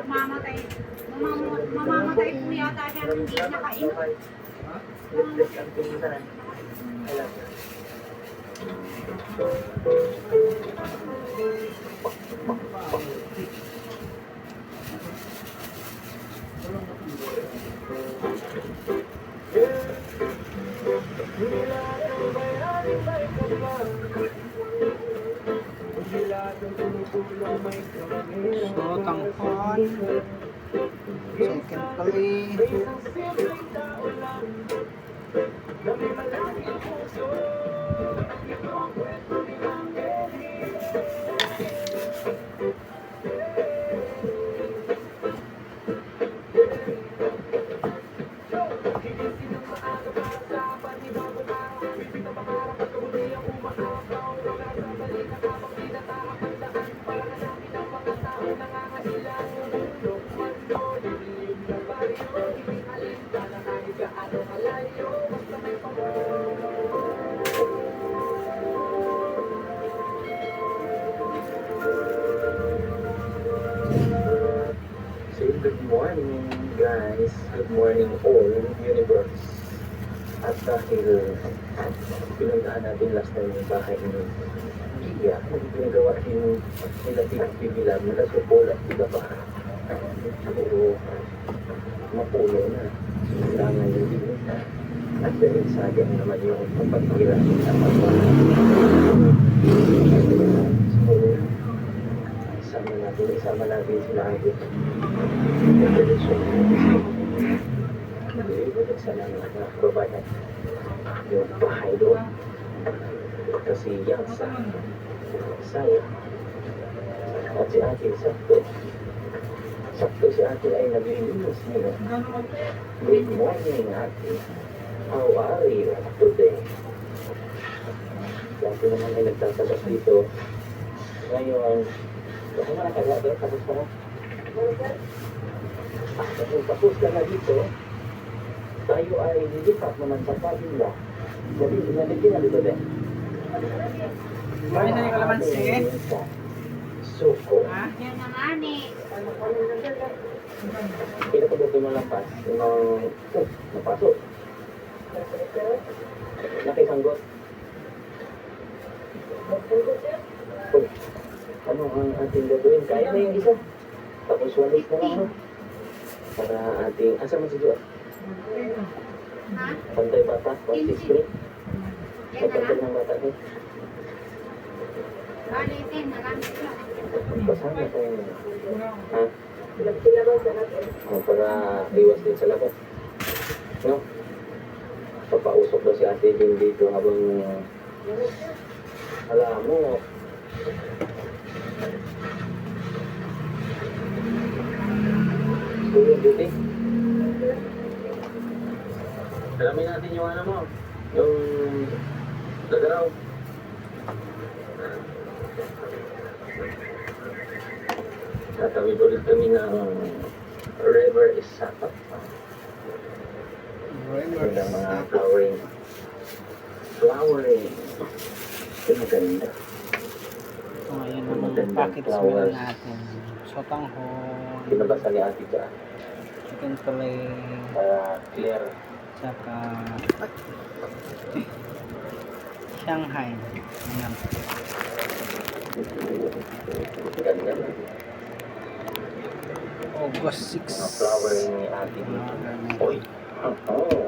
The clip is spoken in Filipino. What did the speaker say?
Mamamatay. Mamamatay po yata siya ng hindi nakainom. So, tangkon. Second play. Good morning guys, good morning all universe. At dahil pinuntahan natin last time yung bahay ni Gia, nagagawa din nila pinagbibilang nila supol at diba. So, mapuno na. Kailangan yung din. At dahil sayang naman yung pagpagkira sa pagpapagkira. So, isama natin sila ang sana na babayan yung bahay doon kasi yan sa saya at si ate sakto si ate ay nag-iinis niya. Good morning ate, how are you today? Dati naman ay nagtatabas dito ngayon ako na nakagawa tapos pa na tapos ka na dito, tayo ay lilipat naman sa Pabila. Jadi, inalitin na dito din. Mami na yung kalamansi. Suko. Yan na nga ni. Kaya ko dito malampas. Napasok. Nakisanggot. Ano ang ating gagawin? Kaya na yung isa. Tapos walis na lang, no? Para ating, asa mo si Joa? Ha? Pantay bata, 163. Yan na Pantay lang. ng bata, eh. Balitin, nagamit lang. Basama tayo. Ha? Para iwas din sa labas. No? Papausok daw si ate din dito habang alam mo. School of duty. Alamin natin yung ano mo, yung gagaraw. Tatawid ulit kami ng River Isapat. Magandang mga flowering. Ito maganda. So, ayun naman packets meal natin. So, tanghon. Pinabasa ni ate dyan. Chicken fillet. Clear. Tsaka Shanghai. Ayan. Ganda. August 6. Ang flowering ni ate dito. Uy! Oh!